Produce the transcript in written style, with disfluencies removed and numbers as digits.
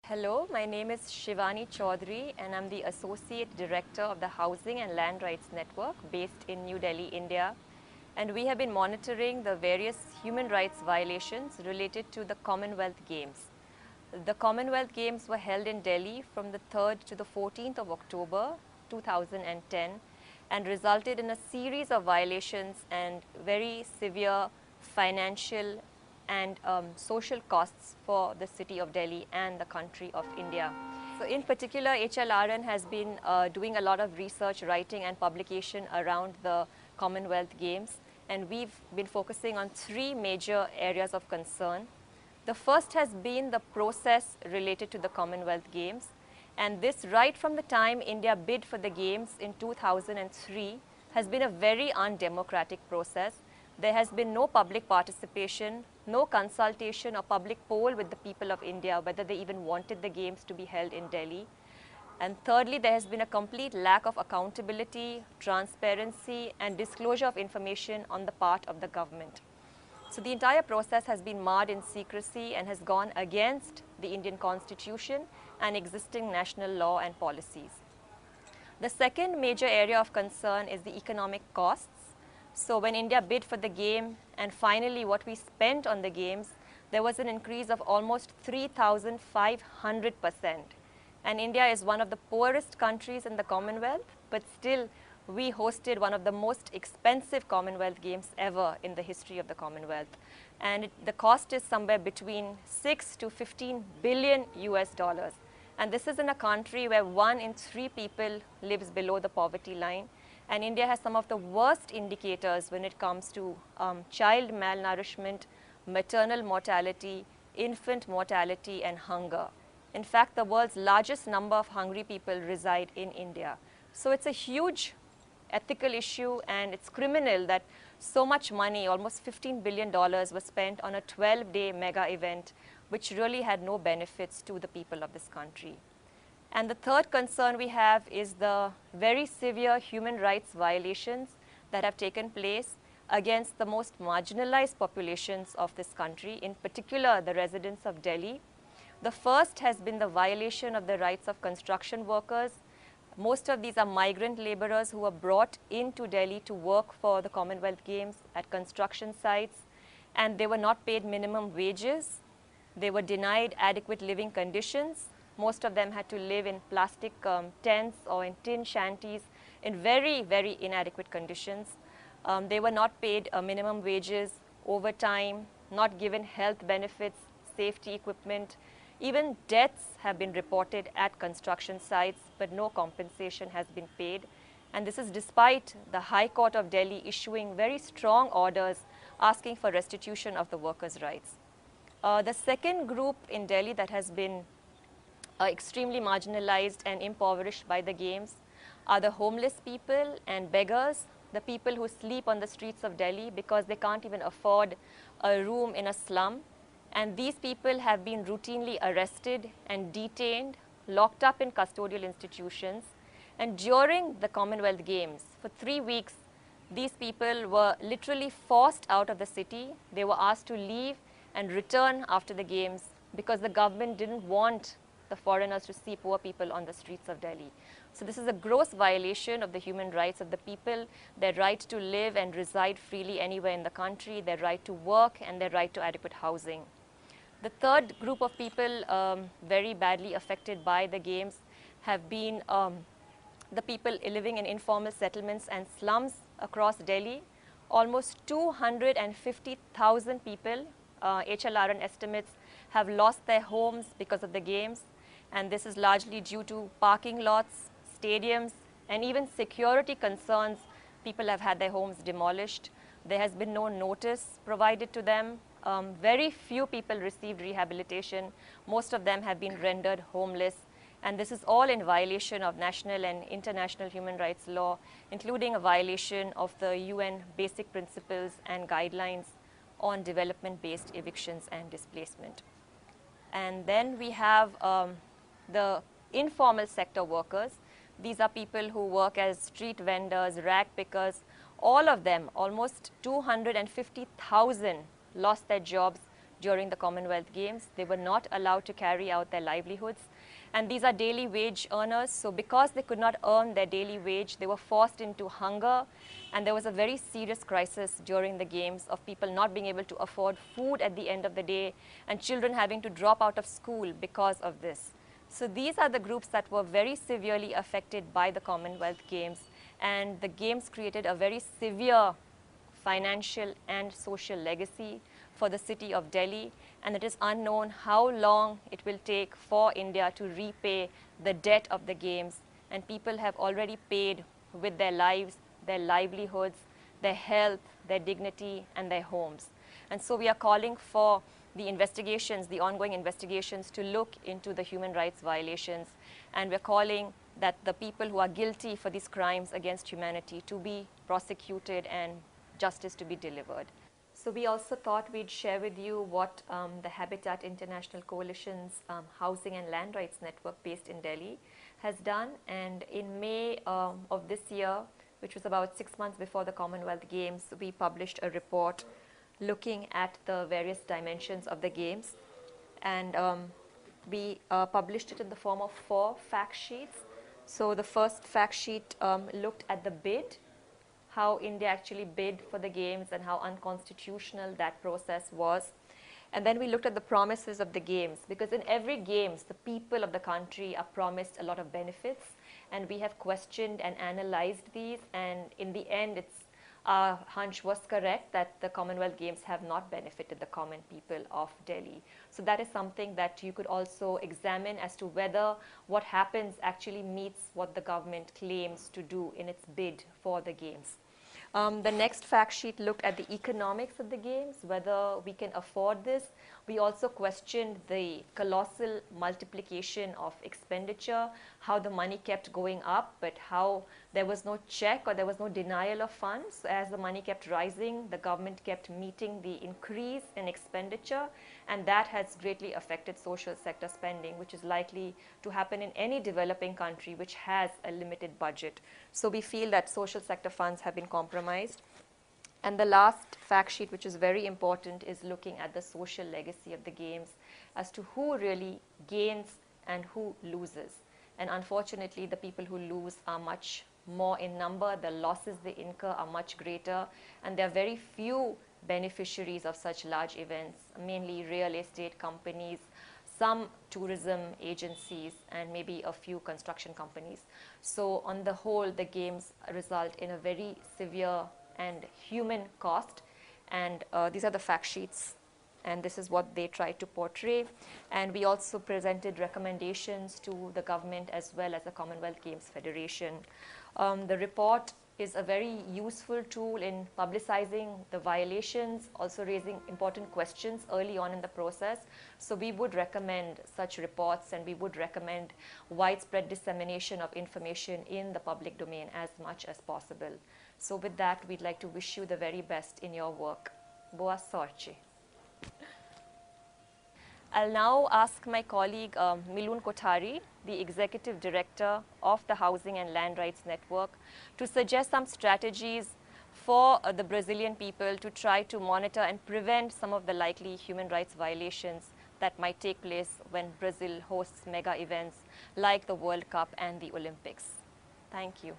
Hello, my name is Shivani Chaudry and I'm the Associate Director of the Housing and Land Rights Network based in New Delhi, India. And we have been monitoring the various human rights violations related to the Commonwealth Games. The Commonwealth Games were held in Delhi from the 3rd to the 14th of October 2010 and resulted in a series of violations and very severe financial and social costs for the city of Delhi and the country of India. So in particular, HLRN has been doing a lot of research, writing and publication around the Commonwealth Games, and we've been focusing on three major areas of concern. The first has been the process related to the Commonwealth Games, and this right from the time India bid for the Games in 2003 has been a very undemocratic process. There has been no public participation, no consultation or public poll with the people of India whether they even wanted the Games to be held in Delhi. And thirdly, there has been a complete lack of accountability, transparency and disclosure of information on the part of the government. So the entire process has been marred in secrecy and has gone against the Indian Constitution and existing national law and policies. The second major area of concern is the economic costs. So when India bid for the game and finally what we spent on the Games, there was an increase of almost 3,500%. And India is one of the poorest countries in the Commonwealth, but still we hosted one of the most expensive Commonwealth Games ever in the history of the Commonwealth. And the cost is somewhere between 6 to 15 billion US dollars. And this is in a country where 1 in 3 people lives below the poverty line. And India has some of the worst indicators when it comes to child malnourishment, maternal mortality, infant mortality and hunger. In fact, the world's largest number of hungry people reside in India. So it's a huge ethical issue and it's criminal that so much money, almost $15 billion was spent on a 12-day mega event which really had no benefits to the people of this country. And the third concern we have is the very severe human rights violations that have taken place against the most marginalized populations of this country, in particular the residents of Delhi. The first has been the violation of the rights of construction workers. Most of these are migrant laborers who were brought into Delhi to work for the Commonwealth Games at construction sites, and they were not paid minimum wages. They were denied adequate living conditions. Most of them had to live in plastic tents or in tin shanties in very, very inadequate conditions. They were not paid minimum wages, overtime, not given health benefits, safety equipment. Even deaths have been reported at construction sites, but no compensation has been paid. And this is despite the High Court of Delhi issuing very strong orders asking for restitution of the workers' rights. The second group in Delhi that has been extremely marginalized and impoverished by the Games are the homeless people and beggars, the people who sleep on the streets of Delhi because they can't even afford a room in a slum. And these people have been routinely arrested and detained, locked up in custodial institutions. And during the Commonwealth Games, for 3 weeks, these people were literally forced out of the city. They were asked to leave and return after the Games because the government didn't want the foreigners to see poor people on the streets of Delhi. So this is a gross violation of the human rights of the people, their right to live and reside freely anywhere in the country, their right to work and their right to adequate housing. The third group of people very badly affected by the Games have been the people living in informal settlements and slums across Delhi. Almost 250,000 people, HLRN estimates, have lost their homes because of the Games. And this is largely due to parking lots, stadiums, and even security concerns. People have had their homes demolished. There has been no notice provided to them. Very few people received rehabilitation. Most of them have been rendered homeless. And this is all in violation of national and international human rights law, including a violation of the UN basic principles and guidelines on development-based evictions and displacement. And then we have the informal sector workers. These are people who work as street vendors, rag pickers. All of them, almost 250,000, lost their jobs during the Commonwealth Games. They were not allowed to carry out their livelihoods. And these are daily wage earners. So because they could not earn their daily wage, they were forced into hunger. And there was a very serious crisis during the Games of people not being able to afford food at the end of the day and children having to drop out of school because of this. So these are the groups that were very severely affected by the Commonwealth Games. And the Games created a very severe financial and social legacy for the city of Delhi, and it is unknown how long it will take for India to repay the debt of the Games, and people have already paid with their lives, their livelihoods, their health, their dignity, and their homes. And so we are calling for the investigations, the ongoing investigations, to look into the human rights violations, and we're calling that the people who are guilty for these crimes against humanity to be prosecuted and justice to be delivered. So we also thought we'd share with you what the Habitat International Coalition's Housing and Land Rights Network based in Delhi has done. And in May of this year, which was about 6 months before the Commonwealth Games, we published a report looking at the various dimensions of the Games. And we published it in the form of 4 fact sheets. So the first fact sheet looked at the bid, how India actually bid for the Games and how unconstitutional that process was. And then we looked at the promises of the Games, because in every Games, the people of the country are promised a lot of benefits, and we have questioned and analyzed these, and in the end, our hunch was correct that the Commonwealth Games have not benefited the common people of Delhi. So that is something that you could also examine as to whether what happens actually meets what the government claims to do in its bid for the Games. The next fact sheet looked at the economics of the Games, whether we can afford this. We also questioned the colossal multiplication of expenditure, how the money kept going up, but how there was no check or there was no denial of funds. As the money kept rising, the government kept meeting the increase in expenditure, and that has greatly affected social sector spending, which is likely to happen in any developing country which has a limited budget. So we feel that social sector funds have been compromised. And the last fact sheet, which is very important, is looking at the social legacy of the Games as to who really gains and who loses. And unfortunately, the people who lose are much more in number. The losses they incur are much greater, and there are very few beneficiaries of such large events, mainly real estate companies, some tourism agencies, and maybe a few construction companies. So on the whole, the Games result in a very severe and human cost, and these are the fact sheets, and this is what they tried to portray. And we also presented recommendations to the government as well as the Commonwealth Games Federation. The report is a very useful tool in publicizing the violations, also raising important questions early on in the process. So we would recommend such reports, and we would recommend widespread dissemination of information in the public domain as much as possible. So with that, we'd like to wish you the very best in your work. Boa sorte. I'll now ask my colleague Milun Kothari, the Executive Director of the Housing and Land Rights Network, to suggest some strategies for the Brazilian people to try to monitor and prevent some of the likely human rights violations that might take place when Brazil hosts mega events like the World Cup and the Olympics. Thank you.